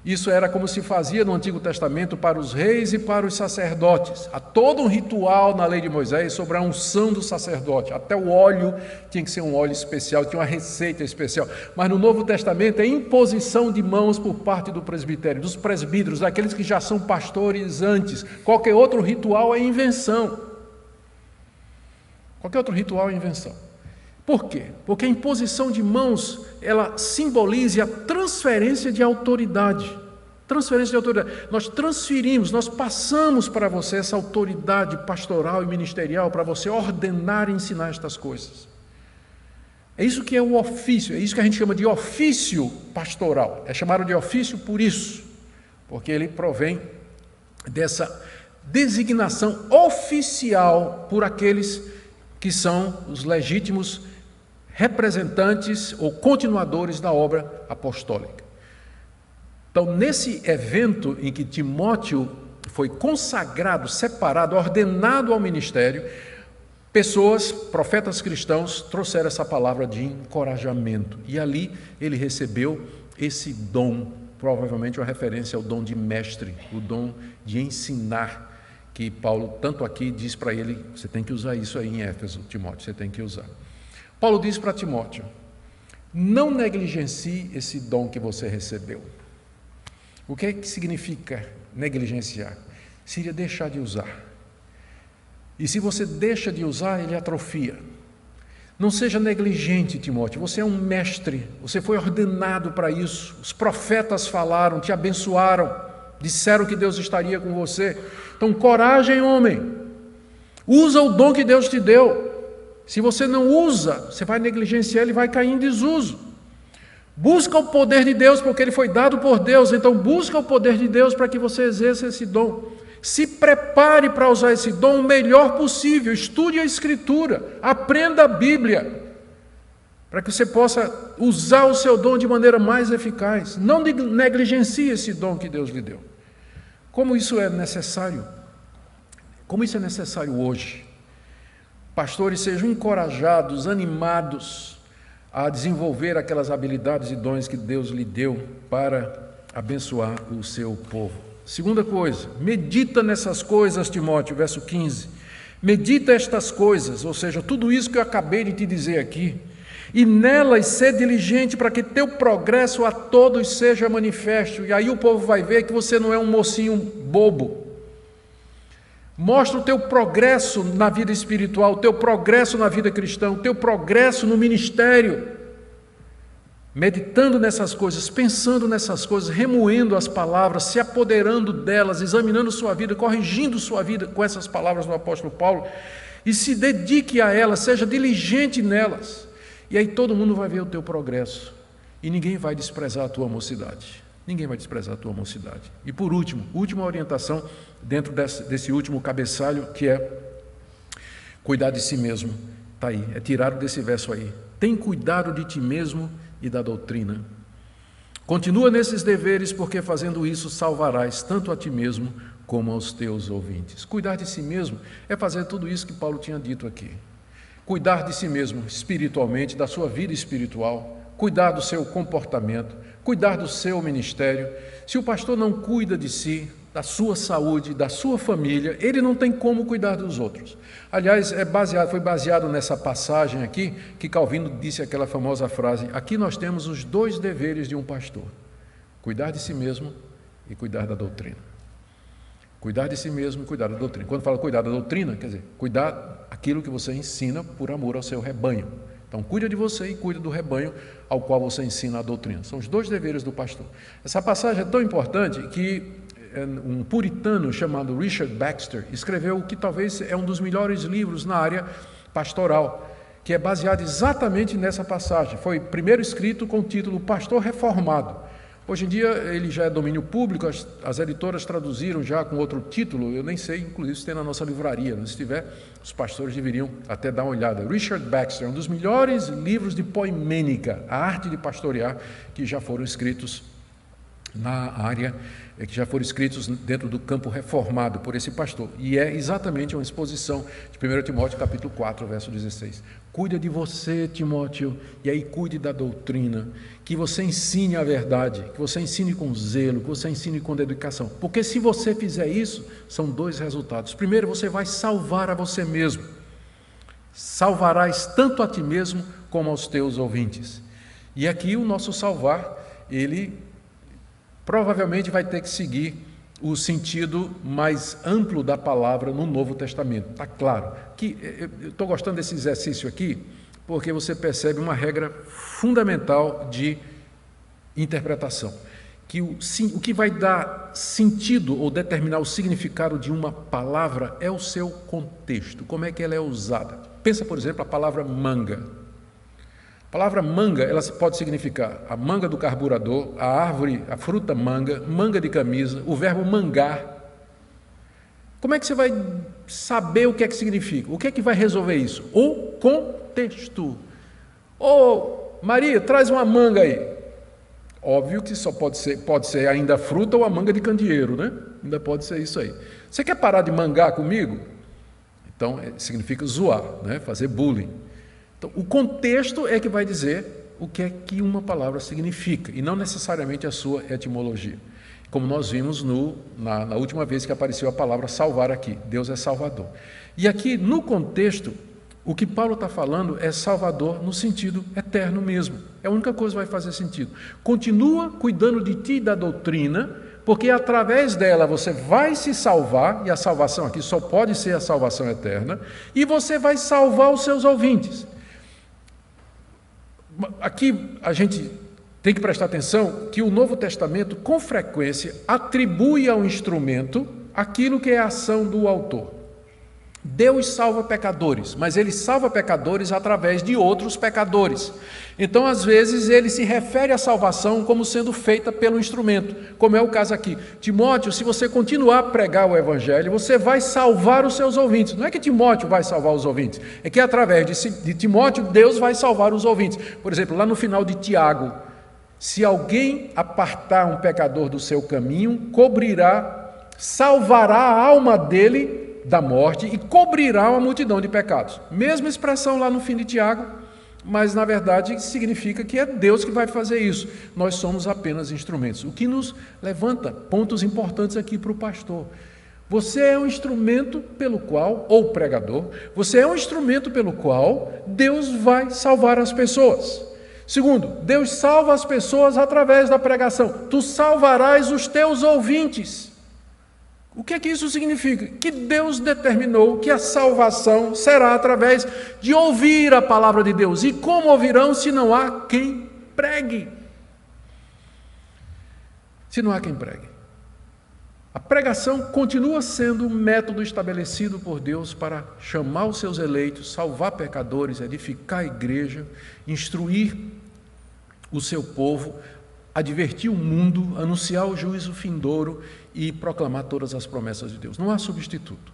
Isso era como se fazia no Antigo Testamento para os reis e para os sacerdotes. Há todo um ritual na lei de Moisés sobre a unção do sacerdote. Até o óleo tinha que ser um óleo especial, tinha uma receita especial. Mas no Novo Testamento é imposição de mãos por parte do presbitério, dos presbíteros, daqueles que já são pastores antes. Qualquer outro ritual é invenção. Qualquer outro ritual é invenção. Por quê? Porque a imposição de mãos, ela simboliza a transferência de autoridade. Transferência de autoridade. Nós transferimos, nós passamos para você essa autoridade pastoral e ministerial para você ordenar e ensinar estas coisas. É isso que é o ofício, é isso que a gente chama de ofício pastoral. É chamado de ofício por isso, porque ele provém dessa designação oficial por aqueles que são os legítimos representantes ou continuadores da obra apostólica. Então, nesse evento em que Timóteo foi consagrado, separado, ordenado ao ministério, pessoas, profetas cristãos, trouxeram essa palavra de encorajamento. E ali ele recebeu esse dom, provavelmente uma referência ao dom de mestre, o dom de ensinar, que Paulo, tanto aqui, diz para ele, você tem que usar isso aí em Éfeso, Timóteo, você tem que usar. Paulo diz para Timóteo, não negligencie esse dom que você recebeu. O que é que significa negligenciar? Seria deixar de usar. E se você deixa de usar, ele atrofia. Não seja negligente, Timóteo, você é um mestre, você foi ordenado para isso. Os profetas falaram, te abençoaram, disseram que Deus estaria com você. Então, coragem, homem. Usa o dom que Deus te deu. Se você não usa, você vai negligenciar, ele vai cair em desuso. Busca o poder de Deus, porque ele foi dado por Deus. Então, busca o poder de Deus para que você exerça esse dom. Se prepare para usar esse dom o melhor possível. Estude a Escritura. Aprenda a Bíblia. Para que você possa usar o seu dom de maneira mais eficaz. Não negligencie esse dom que Deus lhe deu. Como isso é necessário? Como isso é necessário hoje? Pastores sejam encorajados, animados a desenvolver aquelas habilidades e dons que Deus lhe deu para abençoar o seu povo. Segunda coisa, medita nessas coisas, Timóteo, verso 15. Medita estas coisas, ou seja, tudo isso que eu acabei de te dizer aqui, e nelas ser diligente para que teu progresso a todos seja manifesto. E aí o povo vai ver que você não é um mocinho bobo. Mostra o teu progresso na vida espiritual, o teu progresso na vida cristã, o teu progresso no ministério. meditando nessas coisas, pensando nessas coisas, remoendo as palavras, se apoderando delas, examinando sua vida, corrigindo sua vida com essas palavras do apóstolo Paulo, e se dedique a elas, seja diligente nelas, e aí todo mundo vai ver o teu progresso, e ninguém vai desprezar a tua mocidade. Ninguém vai desprezar a tua mocidade. E por último, última orientação dentro desse último cabeçalho, que é cuidar de si mesmo. Está aí, é tirado desse verso aí. Tem cuidado de ti mesmo e da doutrina. Continua nesses deveres, porque fazendo isso salvarás tanto a ti mesmo como aos teus ouvintes. Cuidar de si mesmo é fazer tudo isso que Paulo tinha dito aqui. Cuidar de si mesmo espiritualmente, da sua vida espiritual, cuidar do seu comportamento, cuidar do seu ministério. Se o pastor não cuida de si, da sua saúde, da sua família, ele não tem como cuidar dos outros. Aliás, foi baseado nessa passagem aqui que Calvino disse aquela famosa frase: aqui nós temos os dois deveres de um pastor: cuidar de si mesmo e cuidar da doutrina. Cuidar de si mesmo e cuidar da doutrina. Quando fala cuidar da doutrina, quer dizer, cuidar aquilo que você ensina por amor ao seu rebanho. Então, cuida de você e cuida do rebanho ao qual você ensina a doutrina. São os dois deveres do pastor. Essa passagem é tão importante que um puritano chamado Richard Baxter escreveu o que talvez é um dos melhores livros na área pastoral, que é baseado exatamente nessa passagem. Foi primeiro escrito com o título Pastor Reformado. Hoje em dia ele já é domínio público, as editoras traduziram já com outro título, eu nem sei, inclusive se tem na nossa livraria, se tiver, os pastores deveriam até dar uma olhada. Richard Baxter, um dos melhores livros de poimênica, a arte de pastorear, que já foram escritos na área, que já foram escritos dentro do campo reformado por esse pastor. E é exatamente uma exposição de 1 Timóteo capítulo 4, verso 16. Cuida de você, Timóteo, e aí cuide da doutrina, que você ensine a verdade, que você ensine com zelo, que você ensine com dedicação. Porque se você fizer isso, são dois resultados. Primeiro, você vai salvar a você mesmo. Salvarás tanto a ti mesmo como aos teus ouvintes. E aqui o nosso salvar, ele provavelmente vai ter que seguir o sentido mais amplo da palavra no Novo Testamento. Está claro que eu estou gostando desse exercício aqui, porque você percebe uma regra fundamental de interpretação, que o que vai dar sentido ou determinar o significado de uma palavra é o seu contexto, como é que ela é usada. Pensa, por exemplo, a palavra manga. A palavra manga, ela pode significar a manga do carburador, a árvore, a fruta manga, manga de camisa, o verbo mangar. Como é que você vai saber o que é que significa? O que é que vai resolver isso? O contexto. Maria, traz uma manga aí. Óbvio que só pode ser ainda a fruta ou a manga de candeeiro, né? Ainda pode ser isso aí. Você quer parar de mangar comigo? Então, significa zoar, né? Fazer bullying. Então, o contexto é que vai dizer o que é que uma palavra significa, e não necessariamente a sua etimologia. Como nós vimos na última vez que apareceu a palavra salvar aqui, Deus é Salvador. E aqui, no contexto, o que Paulo está falando é Salvador no sentido eterno mesmo. É a única coisa que vai fazer sentido. Continua cuidando de ti e da doutrina, porque através dela você vai se salvar, e a salvação aqui só pode ser a salvação eterna, e você vai salvar os seus ouvintes. Aqui a gente tem que prestar atenção que o Novo Testamento, com frequência, atribui ao instrumento aquilo que é a ação do autor. Deus salva pecadores, mas Ele salva pecadores através de outros pecadores. Então, às vezes, Ele se refere à salvação como sendo feita pelo instrumento, como é o caso aqui. Timóteo, se você continuar a pregar o Evangelho, você vai salvar os seus ouvintes. Não é que Timóteo vai salvar os ouvintes, é que através de Timóteo, Deus vai salvar os ouvintes. Por exemplo, lá no final de Tiago, se alguém apartar um pecador do seu caminho, salvará a alma dele da morte e cobrirá uma multidão de pecados. Mesma expressão lá no fim de Tiago, mas na verdade significa que é Deus que vai fazer isso. Nós somos apenas instrumentos. O que nos levanta pontos importantes aqui para o pastor. Você é um instrumento pelo qual, ou pregador, você é um instrumento pelo qual Deus vai salvar as pessoas. Segundo, Deus salva as pessoas através da pregação. Tu salvarás os teus ouvintes. O que é que isso significa? Que Deus determinou que a salvação será através de ouvir a palavra de Deus. E como ouvirão se não há quem pregue. Se não há quem pregue. A pregação continua sendo o método estabelecido por Deus para chamar os seus eleitos, salvar pecadores, edificar a igreja, instruir o seu povo, advertir o mundo, anunciar o juízo findouro e proclamar todas as promessas de Deus. Não há substituto.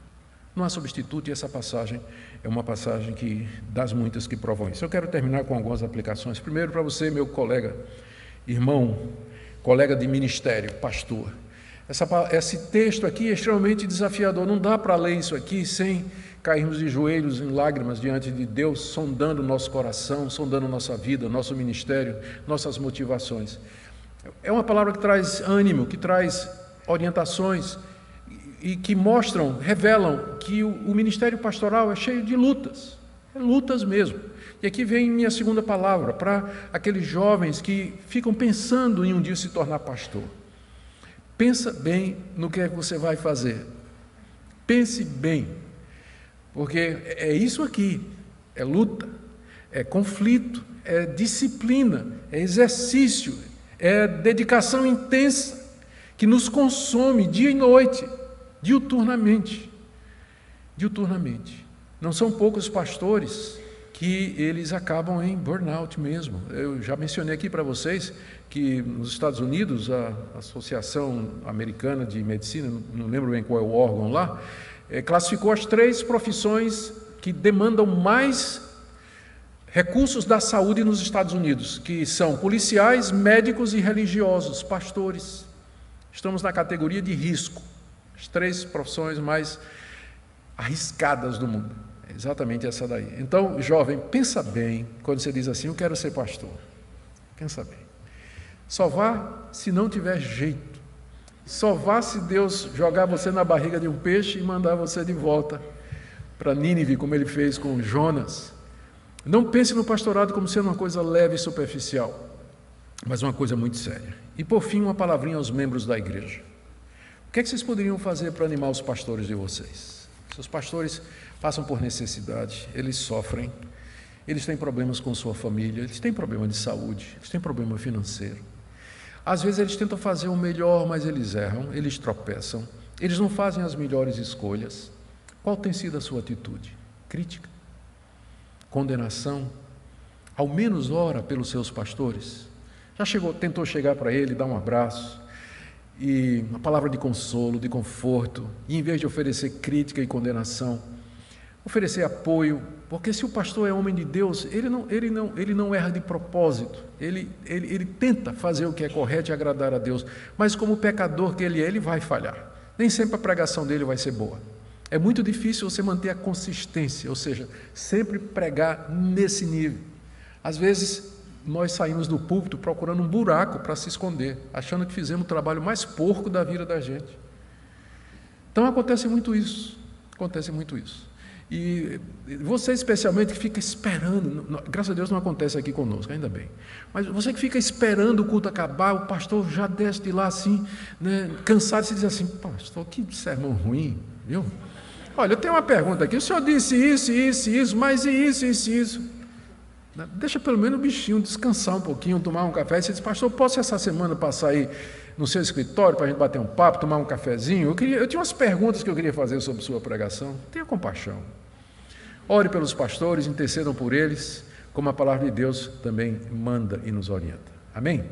Não há substituto, e essa passagem é uma passagem das muitas que provam isso. Eu quero terminar com algumas aplicações. Primeiro, para você, meu colega, irmão, colega de ministério, pastor. Esse texto aqui é extremamente desafiador. Não dá para ler isso aqui sem cairmos de joelhos em lágrimas diante de Deus, sondando o nosso coração, sondando nossa vida, nosso ministério, nossas motivações. É uma palavra que traz ânimo, que traz orientações e que mostram, revelam que o ministério pastoral é cheio de lutas, lutas mesmo. E aqui vem minha segunda palavra, para aqueles jovens que ficam pensando em um dia se tornar pastor. Pensa bem no que é que você vai fazer. Pense bem, porque é isso aqui, é luta, é conflito, é disciplina, é exercício, é dedicação intensa, que nos consome dia e noite, diuturnamente. Não são poucos pastores que eles acabam em burnout mesmo. Eu já mencionei aqui para vocês que nos Estados Unidos, a Associação Americana de Medicina, não lembro bem qual é o órgão lá, classificou as 3 profissões que demandam mais recursos da saúde nos Estados Unidos, que são policiais, médicos e religiosos, pastores. Estamos na categoria de risco, as 3 profissões mais arriscadas do mundo. É exatamente essa daí. Então, jovem, pensa bem quando você diz assim, eu quero ser pastor. Pensa bem. Só vá se não tiver jeito. Só vá se Deus jogar você na barriga de um peixe e mandar você de volta para Nínive, como ele fez com Jonas. Não pense no pastorado como sendo uma coisa leve e superficial, mas uma coisa muito séria. E por fim, uma palavrinha aos membros da igreja. O que é que vocês poderiam fazer para animar os pastores de vocês? Seus pastores passam por necessidade, eles sofrem, eles têm problemas com sua família, eles têm problema de saúde, eles têm problema financeiro. Às vezes eles tentam fazer o melhor, mas eles erram, eles tropeçam, eles não fazem as melhores escolhas. Qual tem sido a sua atitude? Crítica? Condenação? Ao menos ora pelos seus pastores? Já tentou chegar para ele, dar um abraço, e uma palavra de consolo, de conforto, e em vez de oferecer crítica e condenação, oferecer apoio, porque se o pastor é homem de Deus, ele não erra de propósito, ele tenta fazer o que é correto e agradar a Deus, mas como pecador que ele vai falhar, nem sempre a pregação dele vai ser boa. É muito difícil você manter a consistência, ou seja, sempre pregar nesse nível. Às vezes, nós saímos do púlpito procurando um buraco para se esconder, achando que fizemos o trabalho mais porco da vida da gente. Então acontece muito isso. E você especialmente que fica esperando, graças a Deus não acontece aqui conosco, ainda bem, mas você que fica esperando o culto acabar, o pastor já desce de lá assim, né, cansado, e se diz assim, pastor, que sermão ruim, viu? Olha, eu tenho uma pergunta aqui, o senhor disse isso, mas isso. Deixa pelo menos o bichinho descansar um pouquinho, tomar um café. Você diz, pastor, posso essa semana passar aí no seu escritório para a gente bater um papo, tomar um cafezinho? Eu tinha umas perguntas que eu queria fazer sobre sua pregação. Tenha compaixão. Ore pelos pastores, intercedam por eles, como a palavra de Deus também manda e nos orienta. Amém?